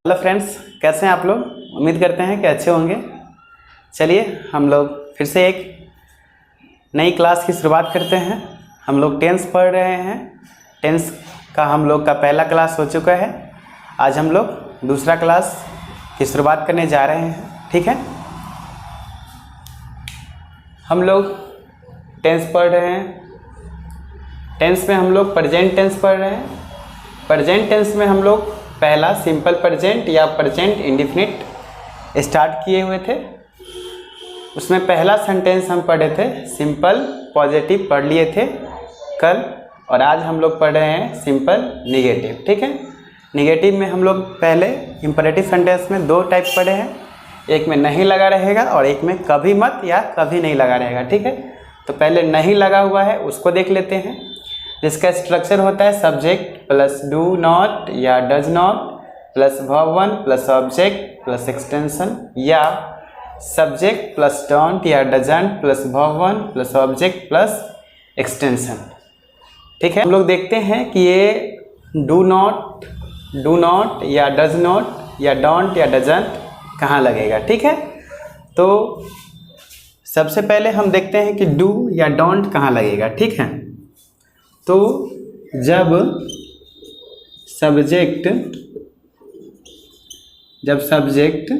Hello friends, कैसे हैं आप लोग। उम्मीद करते हैं कि अच्छे होंगे। चलिए हम लोग फिर से एक नई क्लास की शुरुआत करते हैं। हम लोग टेंस पढ़ रहे हैं। टेंस का हम लोग का पहला क्लास हो चुका है। आज हम लोग दूसरा क्लास की शुरुआत करने जा रहे हैं। ठीक है, हम लोग टेंस पढ़ रहे हैं। टेंस में हम लोग प्रेजेंट टेंस पढ़ रहे हैं। प्रेजेंट टेंस में हम लोग पहला सिंपल प्रेजेंट या प्रेजेंट इंडेफिनिट स्टार्ट किए हुए थे। उसमें पहला सेंटेंस हम पढ़े थे सिंपल पॉजिटिव पढ़ लिए थे कल, और आज हम लोग पढ़ रहे हैं सिंपल निगेटिव। ठीक है, निगेटिव में हम लोग पहले इंपरेटिव सेंटेंस में दो टाइप पढ़े हैं। एक में नहीं लगा रहेगा और एक में कभी मत या कभी नहीं लगा रहेगा। ठीक है, तो पहले नहीं लगा हुआ है उसको देख लेते हैं, जिसका स्ट्रक्चर होता है सब्जेक्ट प्लस डू नॉट या does not plus verb one plus object plus extension, या सब्जेक्ट प्लस डोंट या doesn't plus verb one plus object plus extension. ठीक है, हम लोग देखते हैं कि ये डू नॉट या डज नॉट या डोंट या डजंट कहाँ लगेगा। ठीक है, तो सबसे पहले हम देखते हैं कि डू या डोंट कहाँ लगेगा। ठीक है, तो जब subject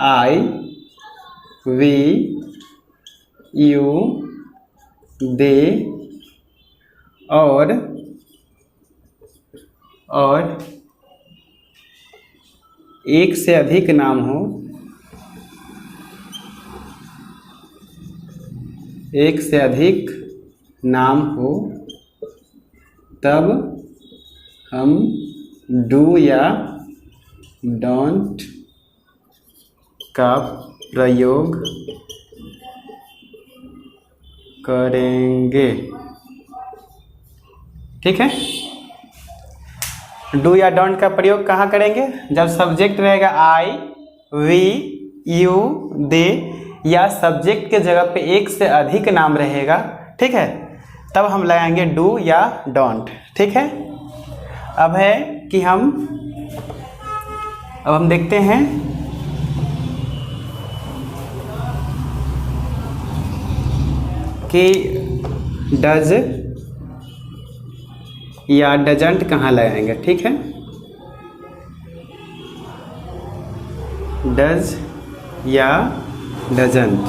I we you they और एक से अधिक नाम हो, एक से अधिक नाम हो, तब हम डू या डोंट का प्रयोग करेंगे। ठीक है, डू या डोंट का प्रयोग कहाँ करेंगे? जब सब्जेक्ट रहेगा आई वी यू दे या सब्जेक्ट के जगह पे एक से अधिक नाम रहेगा। ठीक है, तब हम लगाएंगे डू या डोंट। ठीक है, अब है कि हम देखते हैं कि डज या डजंट कहाँ लगाएंगे। ठीक है, डज या डजंट।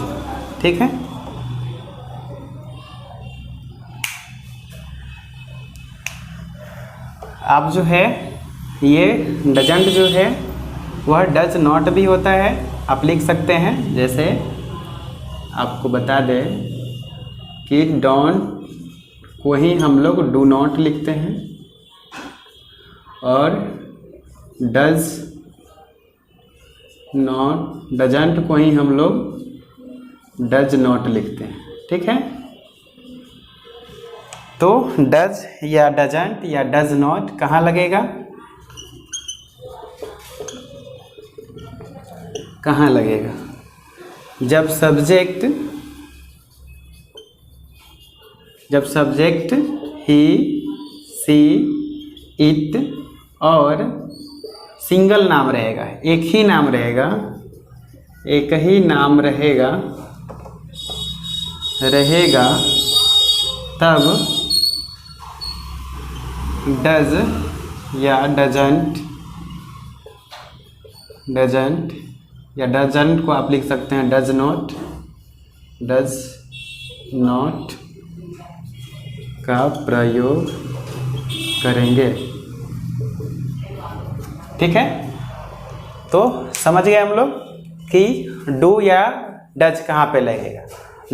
ठीक है, आप जो है ये डजंट जो है वह डज नॉट भी होता है, आप लिख सकते हैं। जैसे आपको बता दें कि डोंट को ही हम लोग डू नॉट लिखते हैं और डजंट को ही हम लोग डज नॉट लिखते हैं। ठीक है, तो डज या डजंट या डज नॉट कहाँ लगेगा? कहाँ लगेगा? जब सब्जेक्ट ही सी इट और सिंगल नाम रहेगा, एक ही नाम रहेगा तब डज या डजंट या डजंट को आप लिख सकते हैं डज नॉट का प्रयोग करेंगे। ठीक है, तो समझ गए हम लोग कि डू या डज कहाँ पे लगेगा।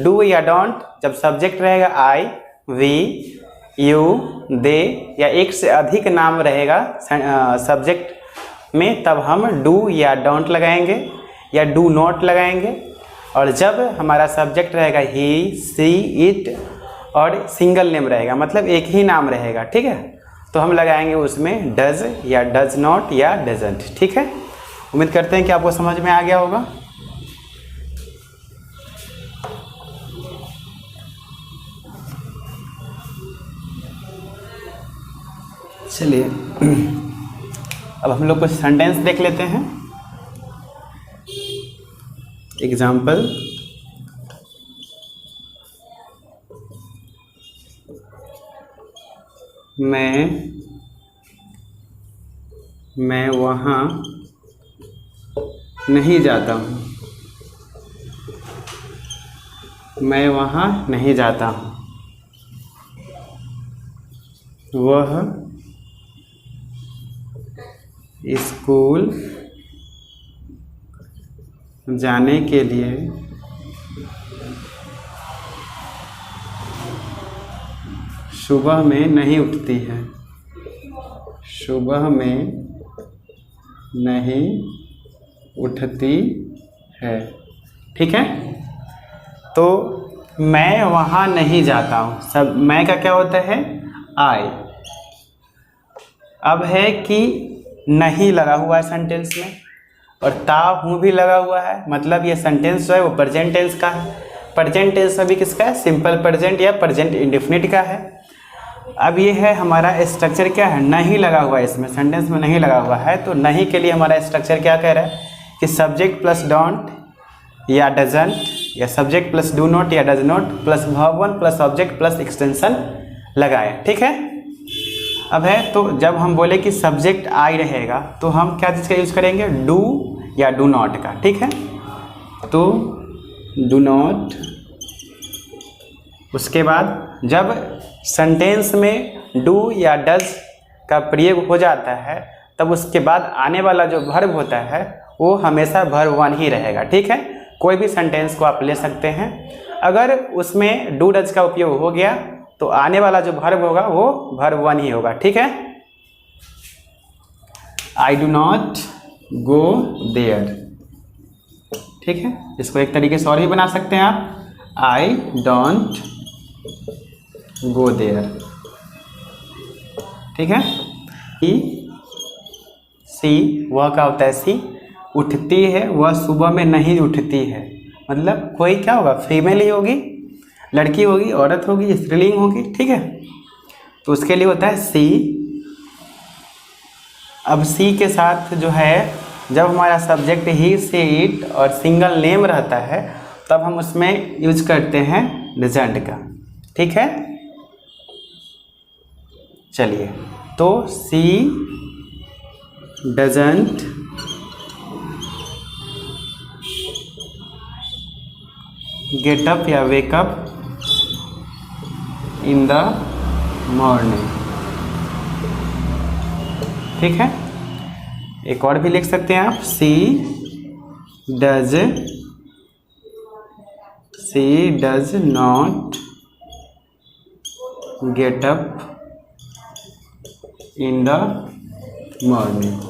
डू या डोंट जब सब्जेक्ट रहेगा आई वी यू दे या एक से अधिक नाम रहेगा सब्जेक्ट में, तब हम डू या डोंट लगाएंगे या डू नॉट लगाएंगे। और जब हमारा सब्जेक्ट रहेगा ही सी इट और सिंगल नेम रहेगा, मतलब एक ही नाम रहेगा। ठीक है, तो हम लगाएंगे उसमें डज या डज नॉट या डजंट। ठीक है, उम्मीद करते हैं कि आपको समझ में आ गया होगा। चलिए अब हम लोग कुछ सेंटेंस देख लेते हैं। एग्जाम्पल, मैं वहाँ नहीं जाता हूँ। मैं वहाँ नहीं जाता हूँ। वह स्कूल जाने के लिए सुबह में नहीं उठती है। सुबह में नहीं उठती है। ठीक है, तो मैं वहाँ नहीं जाता हूँ। सब मैं का क्या होता है? आई। अब है कि नहीं लगा हुआ है सेंटेंस में और ता हूँ भी लगा हुआ है, मतलब ये सेंटेंस जो है वो प्रेजेंट टेंस का है। प्रेजेंट टेंस में भी किसका है? सिंपल प्रेजेंट या प्रेजेंट इंडेफिनिट का है। अब ये है हमारा स्ट्रक्चर क्या है? नहीं लगा हुआ है, इसमें सेंटेंस में नहीं लगा हुआ है। तो नहीं के लिए हमारा स्ट्रक्चर क्या कह रहा है कि सब्जेक्ट प्लस डोंट या डजंट, या सब्जेक्ट प्लस डू नॉट या does not, plus verb one plus object plus extension लगाए। ठीक है, अब है तो जब हम बोले कि सब्जेक्ट आई रहेगा तो हम क्या चीज़ का यूज़ करेंगे? डू या डू नॉट का। ठीक है, तो डू नॉट। उसके बाद जब सेंटेंस में डू या डज का प्रयोग हो जाता है तब उसके बाद आने वाला जो वर्ब होता है वो हमेशा वर्ब वन ही रहेगा। ठीक है, कोई भी सेंटेंस को आप ले सकते हैं। अगर उसमें डू डज का उपयोग हो गया तो आने वाला जो वर्ब होगा वो वर्ब वन ही होगा। ठीक है, I do not go there. ठीक है, इसको एक तरीके से और भी बना सकते हैं आप, आई डोंट गो देयर। ठीक है, सी वह का होता है सी, उठती है, वह सुबह में नहीं उठती है। मतलब कोई क्या होगा? फीमेल ही होगी, लड़की होगी, औरत होगी, स्त्रीलिंग होगी। ठीक है, तो उसके लिए होता है सी। अब सी के साथ जो है जब हमारा सब्जेक्ट ही, सी, इट और सिंगल नेम रहता है तब हम उसमें यूज करते हैं डजंट का। ठीक है, चलिए, तो सी डजंट गेट अप या wake up in the morning. ठीक है, एक और भी लिख सकते हैं आप, she does not get up in the morning.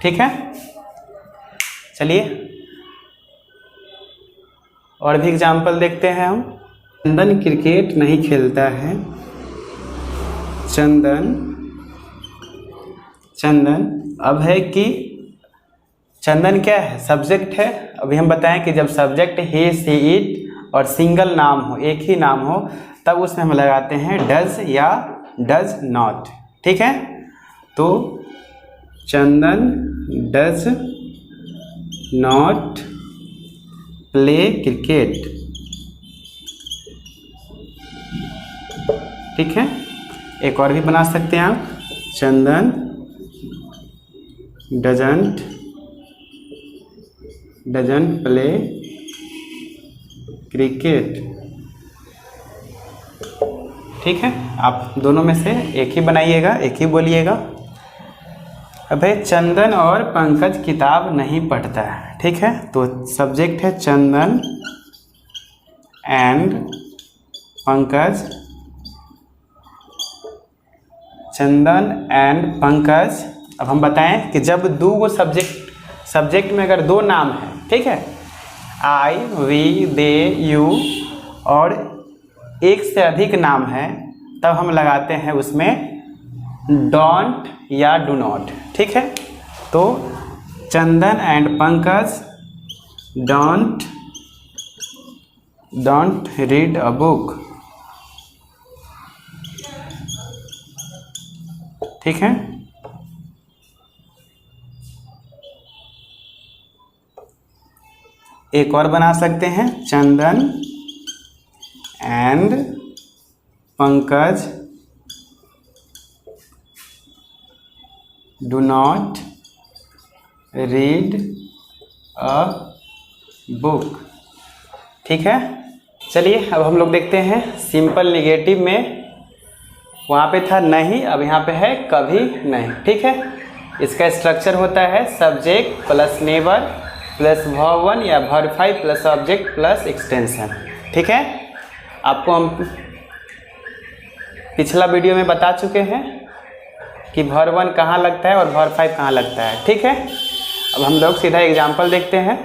ठीक है, चलिए और भी एग्जाम्पल देखते हैं हम। चंदन क्रिकेट नहीं खेलता है। चंदन अब है कि चंदन क्या है? सब्जेक्ट है। अभी हम बताएं कि जब सब्जेक्ट ही, सी, इट और सिंगल नाम हो, एक ही नाम हो, तब उसमें हम लगाते हैं डज या डज नॉट। ठीक है, तो चंदन डज नॉट प्ले क्रिकेट। ठीक है, एक और भी बना सकते हैं आप, चंदन डजंट प्ले क्रिकेट। ठीक है, आप दोनों में से एक ही बनाइएगा, एक ही बोलिएगा। अब है चंदन और पंकज किताब नहीं पढ़ता है। ठीक है, तो सब्जेक्ट है चंदन एंड पंकज। चंदन एंड पंकज। अब हम बताएं कि जब दो गो सब्जेक्ट में अगर दो नाम है, ठीक है, आई, वी, दे, यू और एक से अधिक नाम है, तब हम लगाते हैं उसमें डोंट या डू नॉट। ठीक है, तो Chandan and Pankaj don't read a book. ठीक है। एक और बना सकते हैं, Chandan and Pankaj do not read a book. ठीक है। चलिए अब हम लोग देखते हैं सिंपल निगेटिव में, वहाँ पे था नहीं, अब यहाँ पे है कभी नहीं। ठीक है। इसका स्ट्रक्चर होता है subject plus neighbour plus verb 1 या verb 5 plus object plus extension. ठीक है। आपको हम पिछला वीडियो में बता चुके हैं कि वर्ब 1 कहाँ लगता है और वर्ब 5 कहाँ लगता है। ठीक है। अब हम लोग सीधा एग्जाम्पल देखते हैं।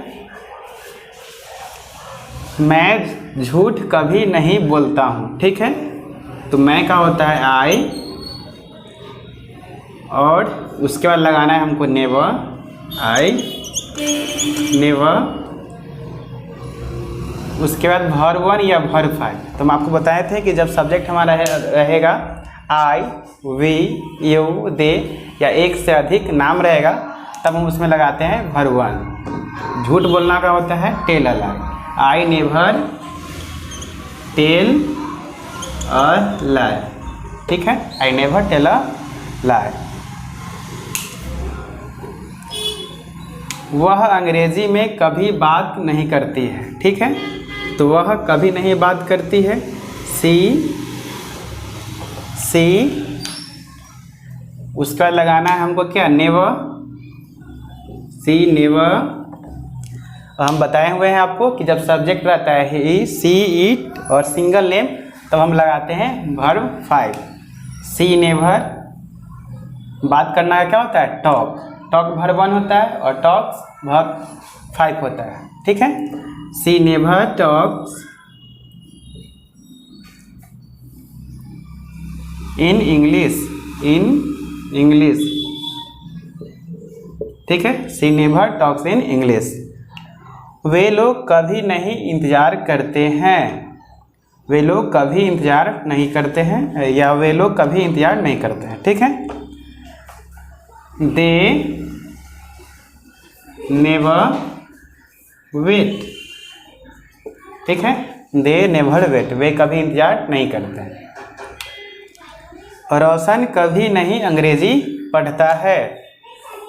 मैं झूठ कभी नहीं बोलता हूँ। ठीक है। तो मैं का होता है आई, और उसके बाद लगाना है हमको नेवर, आई नेवर, उसके बाद वर्ब 1 या वर्ब 5। तो हम आपको बताए थे कि जब सब्जेक्ट हमारा रहेगा आई, वी, यू, दे या एक से अधिक नाम रहेगा तब हम उसमें लगाते हैं वर्ब 1। झूठ बोलना का होता है tell a lie, I never tell a lie. ठीक है। I never tell a lie. वह अंग्रेजी में कभी बात नहीं करती है। ठीक है। तो वह कभी नहीं बात करती है, सी उसका लगाना है हमको क्या, नेवर, सी नेवर। हम बताए हुए हैं आपको कि जब सब्जेक्ट रहता है ही, सी, इट और सिंगल नेम तब हम लगाते हैं वर्ब 5। सी नेवर, बात करना का क्या होता है टॉक, टॉक वर्ब 1 होता है और टॉक्स वर्ब 5 होता है। ठीक है। सी नेवर टॉक्स इन इंग्लिश, ठीक है। सी नेवर टॉक्स इन इंग्लिश। वे लोग कभी नहीं इंतज़ार करते हैं, वे लोग कभी इंतज़ार नहीं करते हैं या वे लोग कभी इंतज़ार नहीं करते हैं। ठीक है। They never wait. ठीक है। दे नेवर वेट, वे कभी इंतज़ार नहीं करते हैं। रोशन कभी नहीं अंग्रेजी पढ़ता है,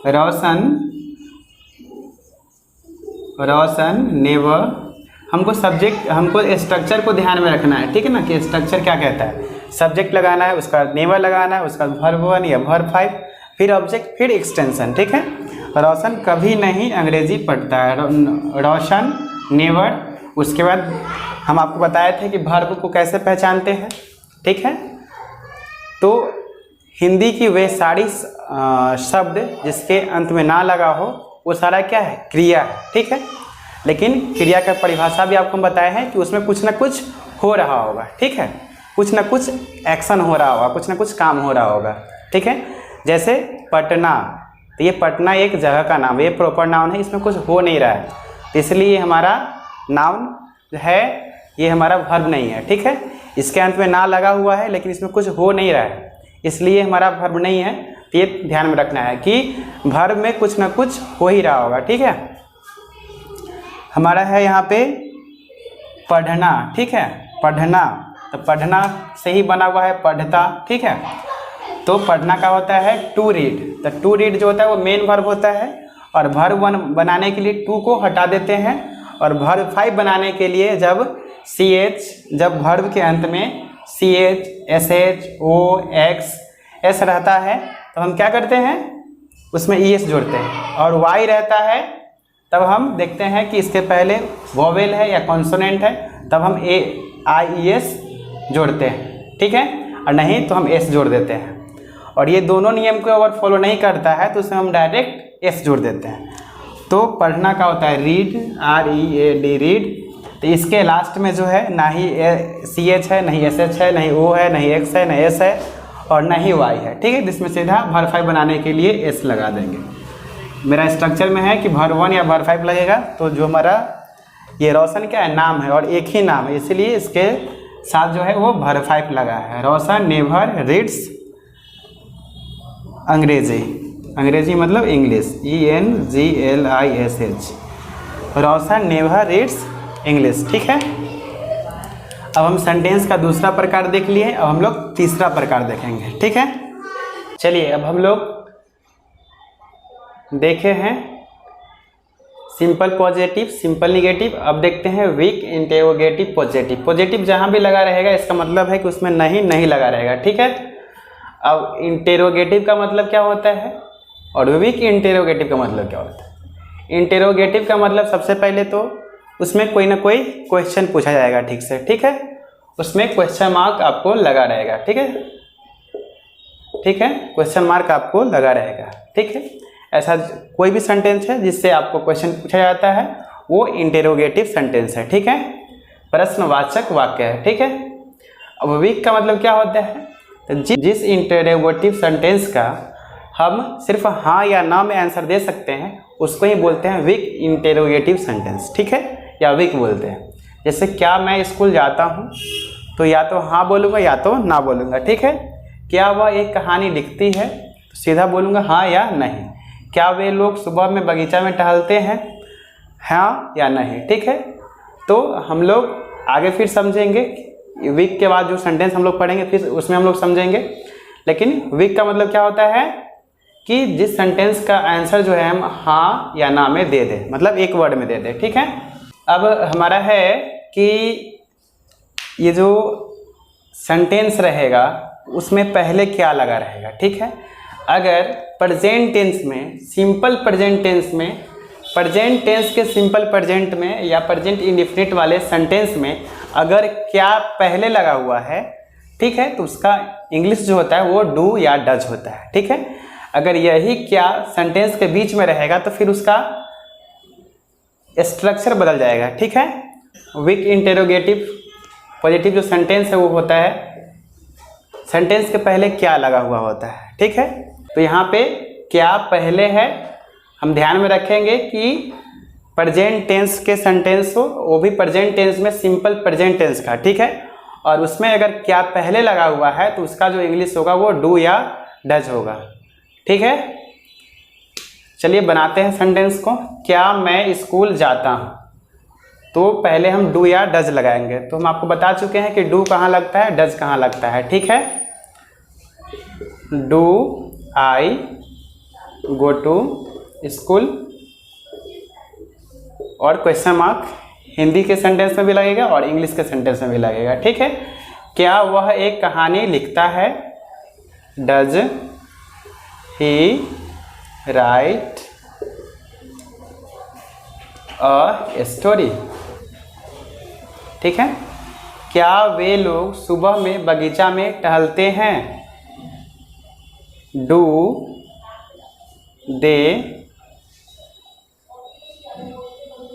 रोशन नेवर। हमको स्ट्रक्चर को ध्यान में रखना है। ठीक है ना, कि स्ट्रक्चर क्या कहता है। सब्जेक्ट लगाना है, उसका नेवर लगाना है, उसका वर्ब 1 या वर्ब 5, फिर ऑब्जेक्ट, फिर एक्सटेंशन। ठीक है। रोशन कभी नहीं अंग्रेजी पढ़ता है, रोशन नेवर। उसके बाद हम आपको बताए थे कि वर्ब को कैसे पहचानते हैं। ठीक है। तो हिंदी की वे सारी शब्द जिसके अंत में ना लगा हो वो सारा क्या है, क्रिया है। ठीक है। लेकिन क्रिया का परिभाषा भी आपको हम बताए हैं कि उसमें कुछ ना कुछ हो रहा होगा। ठीक है। कुछ ना कुछ एक्शन हो रहा होगा, कुछ ना कुछ काम हो रहा होगा। ठीक है। जैसे पटना, तो ये पटना एक जगह का नाम है, ये प्रॉपर नाउन है, इसमें कुछ हो नहीं रहा है, तो इसलिए हमारा नाउन है, ये हमारा वर्ब नहीं है। ठीक है। इसके अंत में ना लगा हुआ है लेकिन इसमें कुछ हो नहीं रहा है, इसलिए हमारा वर्ब नहीं है। तो ये ध्यान में रखना है कि वर्ब में कुछ ना कुछ हो ही रहा होगा। ठीक है। हमारा है यहाँ पे पढ़ना। ठीक है। पढ़ना, तो पढ़ना से ही बना हुआ है पढ़ता। ठीक है। तो पढ़ना का होता है टू रीड, तो टू रीड जो होता है वो मेन वर्ब होता है, और वर्ब 1 बनाने के लिए टू को हटा देते हैं, और वर्ब 5 बनाने के लिए जब जब वर्ब के अंत में CH, SH, O, X, S रहता है तो हम क्या करते हैं, उसमें ES जोड़ते हैं, और Y रहता है तब हम देखते हैं कि इसके पहले वोवेल है या कॉन्सोनेंट है, तब हम IES जोड़ते हैं। ठीक है। और नहीं तो हम S जोड़ देते हैं, और ये दोनों नियम को अगर फॉलो नहीं करता है तो उसमें हम डायरेक्ट S जोड़ देते हैं। तो पढ़ना का होता है रीड, READ रीड। तो इसके लास्ट में जो है ना ही CH है, नहीं SH है, नहीं O है, नहीं X है, नहीं S है, और ना ही Y है। ठीक है। जिसमें सीधा वर्ब 5 बनाने के लिए S लगा देंगे। मेरा स्ट्रक्चर में है कि वर्ब 1 या वर्ब 5 लगेगा, तो जो हमारा ये रोशन क्या है, नाम है और एक ही नाम है, इसलिए इसके साथ जो है वो वर्ब 5 लगा है। रोशन नेवर रीड्स अंग्रेजी, अंग्रेजी मतलब इंग्लिश, ENGLISH। रोशन नेवर रीड्स इंग्लिश। ठीक है, अब हम सेंटेंस का दूसरा प्रकार देख लिए, अब हम लोग तीसरा प्रकार देखेंगे। ठीक है, चलिए अब हम लोग देखे हैं सिंपल पॉजिटिव, सिंपल निगेटिव। अब देखते हैं वीक इंटेरोगेटिव पॉजिटिव। पॉजिटिव जहाँ भी लगा रहेगा इसका मतलब है कि उसमें नहीं नहीं लगा रहेगा। ठीक है, अब इंटेरोगेटिव का मतलब क्या होता है और वीक इंटेरोगेटिव का मतलब क्या होता है। इंटेरोगेटिव का मतलब सबसे पहले तो उसमें कोई ना कोई क्वेश्चन पूछा जाएगा ठीक से। ठीक है, उसमें क्वेश्चन मार्क आपको लगा रहेगा। ठीक है, ठीक है, क्वेश्चन मार्क आपको लगा रहेगा। ठीक है, ऐसा कोई भी सेंटेंस है जिससे आपको क्वेश्चन पूछा जाता है वो इंटेरोगेटिव सेंटेंस है। ठीक है, प्रश्नवाचक वाक्य है। ठीक है, अब वीक का मतलब क्या होता है, तो जिस इंटेरोगेटिव सेंटेंस का हम सिर्फ हाँ या ना में आंसर दे सकते हैं उसको ही बोलते हैं वीक इंटेरोगेटिव सेंटेंस। ठीक है, या वीक बोलते हैं। जैसे क्या मैं स्कूल जाता हूँ, तो या तो हाँ बोलूँगा या तो ना बोलूँगा। ठीक है, क्या वह एक कहानी लिखती है, तो सीधा बोलूँगा हाँ या नहीं। क्या वे लोग सुबह में बगीचा में टहलते हैं, हाँ या नहीं। ठीक है, तो हम लोग आगे फिर समझेंगे, वीक के बाद जो सेंटेंस हम लोग पढ़ेंगे फिर उसमें हम लोग समझेंगे। लेकिन वीक का मतलब क्या होता है कि जिस सेंटेंस का आंसर जो है हम हाँ या ना में दे दें, मतलब एक वर्ड में दे दें। ठीक है, अब हमारा है कि ये जो सेंटेंस रहेगा उसमें पहले क्या लगा रहेगा। ठीक है, अगर प्रेजेंट टेंस में, सिंपल प्रेजेंट टेंस में, प्रेजेंट टेंस के सिंपल प्रेजेंट में या प्रेजेंट इंडेफिनिट वाले सेंटेंस में अगर क्या पहले लगा हुआ है, ठीक है, तो उसका इंग्लिश जो होता है वो डू या डज होता है। ठीक है, अगर यही क्या सेंटेंस के बीच में रहेगा तो फिर उसका स्ट्रक्चर बदल जाएगा। ठीक है, वीक इंटेरोगेटिव पॉजिटिव जो सेंटेंस है वो होता है सेंटेंस के पहले क्या लगा हुआ होता है। ठीक है, तो यहाँ पे क्या पहले है, हम ध्यान में रखेंगे कि प्रेजेंट टेंस के सेंटेंस हो वो भी प्रेजेंट टेंस में सिंपल प्रेजेंट टेंस का। ठीक है, और उसमें अगर क्या पहले लगा हुआ है तो उसका जो इंग्लिश होगा वो डू या डज होगा। ठीक है, चलिए बनाते हैं सेंटेंस को। क्या मैं स्कूल जाता हूँ, तो पहले हम डू या डज लगाएंगे। तो हम आपको बता चुके हैं कि डू कहाँ लगता है, डज कहाँ लगता है। ठीक है, do I go to school और क्वेश्चन मार्क हिंदी के सेंटेंस में भी लगेगा और इंग्लिश के सेंटेंस में भी लगेगा। ठीक है, क्या वह एक कहानी लिखता है, does he right a story. ठीक है, क्या वे लोग सुबह में बगीचा में टहलते हैं, डू दे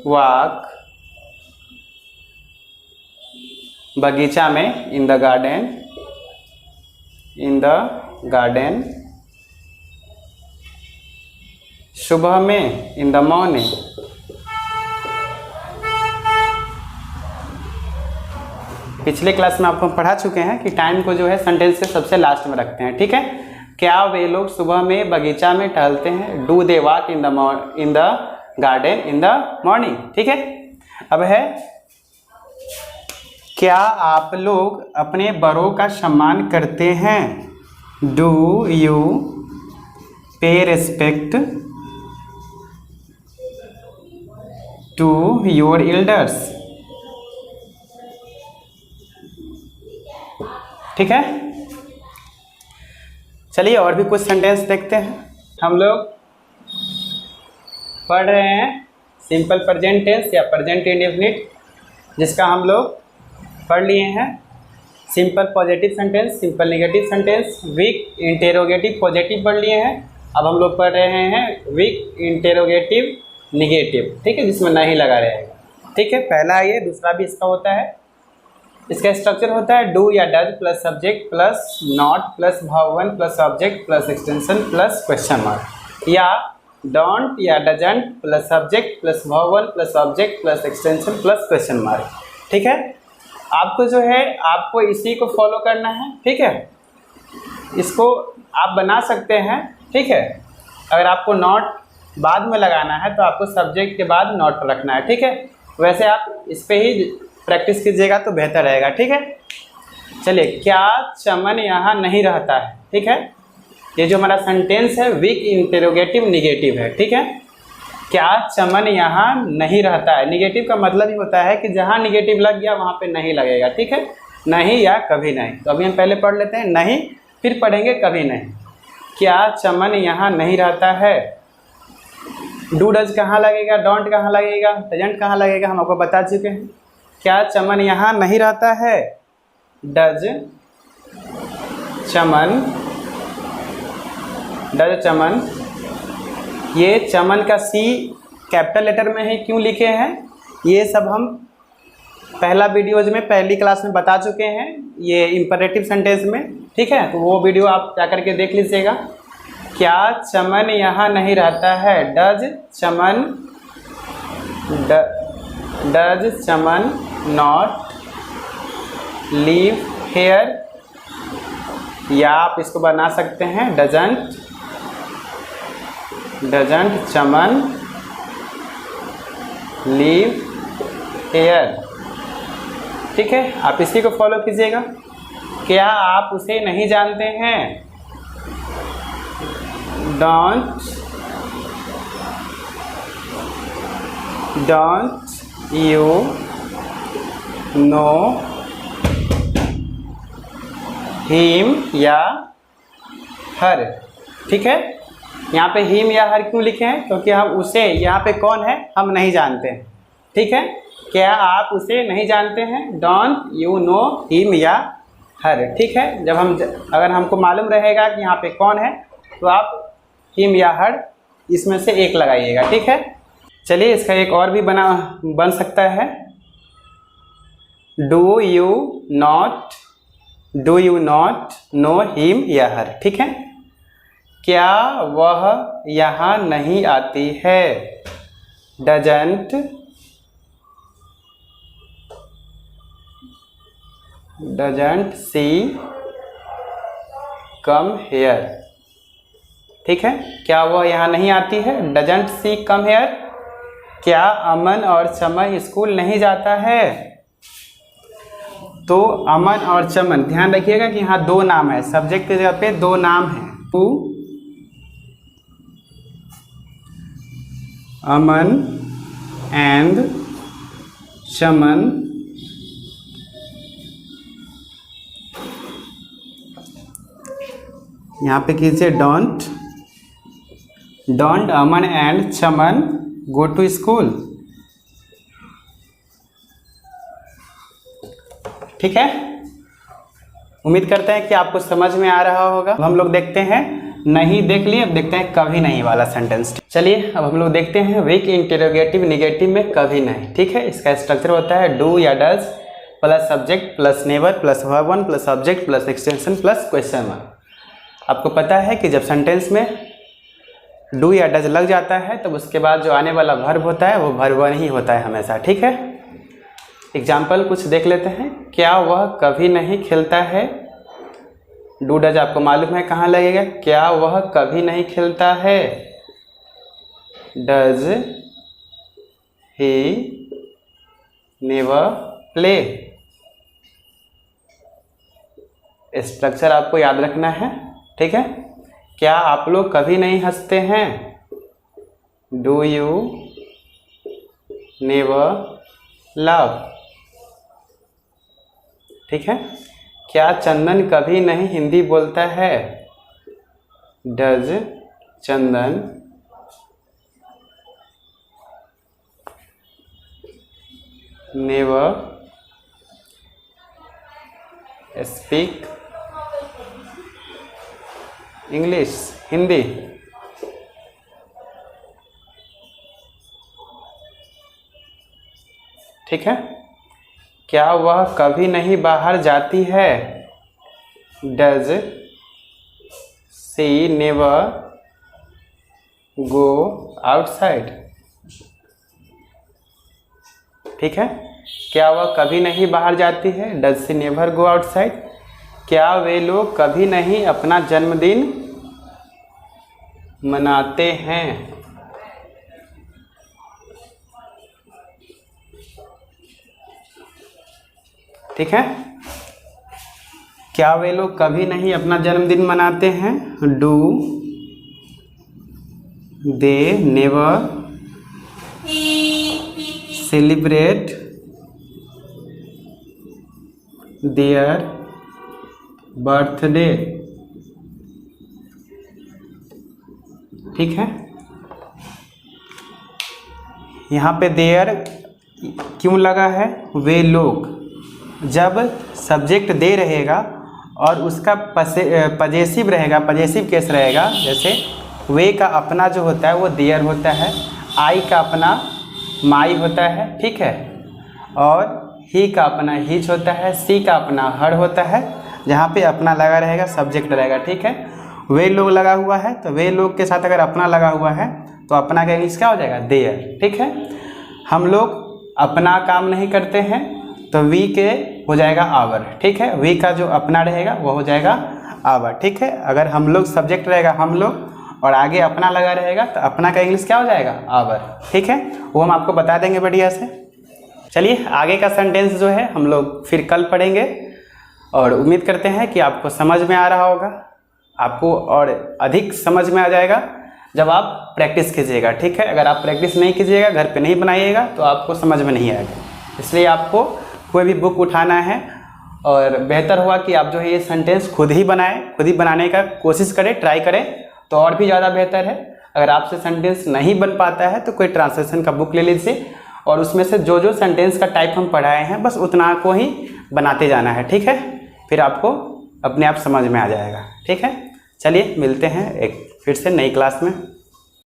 वॉक बगीचा में, in the garden, in the garden, सुबह में, इन द मॉर्निंग। पिछले क्लास में आपको पढ़ा चुके हैं कि टाइम को जो है सेंटेंस के सबसे लास्ट में रखते हैं। ठीक है, क्या वे लोग सुबह में बगीचा में टहलते हैं, do they walk in the garden in the morning. ठीक है, अब है क्या आप लोग अपने बड़ों का सम्मान करते हैं, डू यू पे रिस्पेक्ट टू योर एल्डर्स। ठीक है, चलिए और भी कुछ सेंटेंस देखते हैं। हम लोग पढ़ रहे हैं सिंपल प्रेजेंट टेंस या प्रेजेंट इंडेफिनिट, जिसका हम लोग पढ़ लिए हैं simple positive sentence, simple negative sentence, weak interrogative positive पढ़ लिए हैं। अब हम लोग पढ़ रहे हैं वीक इंटेरोगेटिव निगेटिव। ठीक है, जिसमें नहीं लगा रहेगा। ठीक है, पहला ये, दूसरा भी इसका होता है। इसका स्ट्रक्चर होता है डू या does plus subject plus not plus verb one plus object plus extension plus question mark, या डोंट या doesn't plus subject plus verb one plus object plus extension plus question mark. ठीक है, आपको जो है आपको इसी को फॉलो करना है। ठीक है, इसको आप बना सकते हैं ठीक है। अगर आपको नॉट बाद में लगाना है तो आपको सब्जेक्ट के बाद नॉट रखना है, ठीक है। वैसे आप इस पे ही प्रैक्टिस कीजिएगा तो बेहतर रहेगा, ठीक है। चलिए, क्या चमन यहाँ नहीं रहता है, ठीक है। ये जो हमारा सेंटेंस है वीक इंटेरोगेटिव निगेटिव है, ठीक है। क्या चमन यहाँ नहीं रहता है, निगेटिव का मतलब ही होता है कि जहाँ निगेटिव लग गया वहाँ पे नहीं लगेगा, ठीक है। नहीं या कभी नहीं। तो अभी हम पहले पढ़ लेते हैं नहीं, फिर पढ़ेंगे कभी नहीं। क्या चमन यहाँ नहीं रहता है, डू डज कहाँ लगेगा, डोंट कहाँ लगेगा, डजंट कहाँ लगेगा, हम आपको बता चुके हैं। क्या चमन यहाँ नहीं रहता है, डज चमन, डज चमन। ये चमन का सी कैपिटल लेटर में है, क्यों लिखे हैं ये सब हम पहला वीडियोज में पहली क्लास में बता चुके हैं, ये इंपरेटिव सेंटेंस में, ठीक है। तो वो वीडियो आप जा करके देख लीजिएगा। क्या चमन यहाँ नहीं रहता है, does Chaman, does Chaman not live here, या आप इसको बना सकते हैं doesn't, doesn't Chaman live here, ठीक है। आप इसी को फॉलो कीजिएगा। क्या आप उसे नहीं जानते हैं, don't, don't you know him या हर, ठीक है। यहाँ पे हिम या हर क्यों लिखे हैं, क्योंकि हम उसे, यहाँ पे कौन है हम नहीं जानते हैं, ठीक है। क्या आप उसे नहीं जानते हैं, डोंट यू नो हिम या हर, ठीक है। जब हम, अगर हमको मालूम रहेगा कि यहाँ पे कौन है तो आप हिम या हर इसमें से एक लगाइएगा, ठीक है। चलिए, इसका एक और भी बन सकता है, do you not know him या हर, ठीक है। क्या वह यहाँ नहीं आती है, डजंट सी कम हेयर, ठीक है। क्या वह यहाँ नहीं आती है, डजंट सी कम हेयर। क्या अमन और चमन स्कूल नहीं जाता है, तो अमन और चमन, ध्यान रखिएगा कि यहाँ दो नाम है, सब्जेक्ट की जगह पे दो नाम है, टू अमन एंड चमन यहाँ पे कीजिए don't Aman and Chaman go to school, ठीक है। उम्मीद करते हैं कि आपको समझ में आ रहा होगा। अब हम लोग देखते हैं, नहीं देख लिए, अब देखते हैं कभी नहीं वाला सेंटेंस। चलिए, अब हम लोग देखते हैं वीक इंटेरोगेटिव निगेटिव में कभी नहीं, ठीक है। इसका स्ट्रक्चर होता है डू या does plus subject plus never plus verb one plus object plus extension plus question one. आपको पता है कि जब सेंटेंस में डू या डज लग जाता है तब उसके बाद जो आने वाला वर्ब होता है वो वर्ब वन ही होता है हमेशा, ठीक है। एग्जाम्पल कुछ देख लेते हैं। क्या वह कभी नहीं खेलता है, डू डज आपको मालूम है कहाँ लगेगा, क्या वह कभी नहीं खेलता है, does he never play. Structure आपको याद रखना है, ठीक है। क्या आप लोग कभी नहीं हंसते हैं, डू यू नेवर लव, ठीक है। क्या चंदन कभी नहीं हिंदी बोलता है, does Chandan never speak English, Hindi, ठीक है। क्या वह कभी नहीं बाहर जाती है, does she never go outside, ठीक है। क्या वह कभी नहीं बाहर जाती है, does she never go outside. क्या वे लोग कभी नहीं अपना जन्मदिन मनाते हैं। ठीक है, क्या वे लोग कभी नहीं अपना जन्मदिन मनाते हैं? Do they never celebrate their birthday? ठीक है, यहाँ पे देयर क्यों लगा है? वे लोग, जब सब्जेक्ट दे रहेगा और उसका पजेसिव रहेगा, पजेसिव केस रहेगा, जैसे वे का अपना जो होता है वो देयर होता है, आई का अपना माई होता है, ठीक है, और ही का अपना हिज होता है, सी का अपना हर होता है। जहाँ पे अपना लगा रहेगा सब्जेक्ट रहेगा। ठीक है, वे लोग लगा हुआ है तो वे लोग के साथ अगर अपना लगा हुआ है तो अपना का इंग्लिश क्या हो जाएगा? देयर। ठीक है, हम लोग अपना काम नहीं करते हैं तो वी के हो जाएगा आवर। ठीक है, वी का जो अपना रहेगा वो हो जाएगा आवर। ठीक है, अगर हम लोग सब्जेक्ट रहेगा हम लोग और आगे अपना लगा रहेगा तो अपना का इंग्लिश क्या हो जाएगा? आवर। ठीक है, वो हम आपको बता देंगे बढ़िया से। चलिए आगे का सेंटेंस जो है हम लोग फिर कल पढ़ेंगे और उम्मीद करते हैं कि आपको समझ में आ रहा होगा। आपको और अधिक समझ में आ जाएगा जब आप प्रैक्टिस कीजिएगा। ठीक है, अगर आप प्रैक्टिस नहीं कीजिएगा, घर पे नहीं बनाइएगा तो आपको समझ में नहीं आएगा। इसलिए आपको कोई भी बुक उठाना है और बेहतर होगा कि आप जो है ये सेंटेंस खुद ही बनाएं, खुद ही बनाने का कोशिश करें, ट्राई करें तो और भी ज़्यादा बेहतर है। अगर आपसे सेंटेंस नहीं बन पाता है तो कोई ट्रांसलेशन का बुक ले लीजिए और उसमें से जो जो सेंटेंस का टाइप हम पढ़ाए हैं बस उतना को ही बनाते जाना है। ठीक है, फिर आपको अपने आप समझ में आ जाएगा। ठीक है, चलिए मिलते हैं एक फिर से नई क्लास में।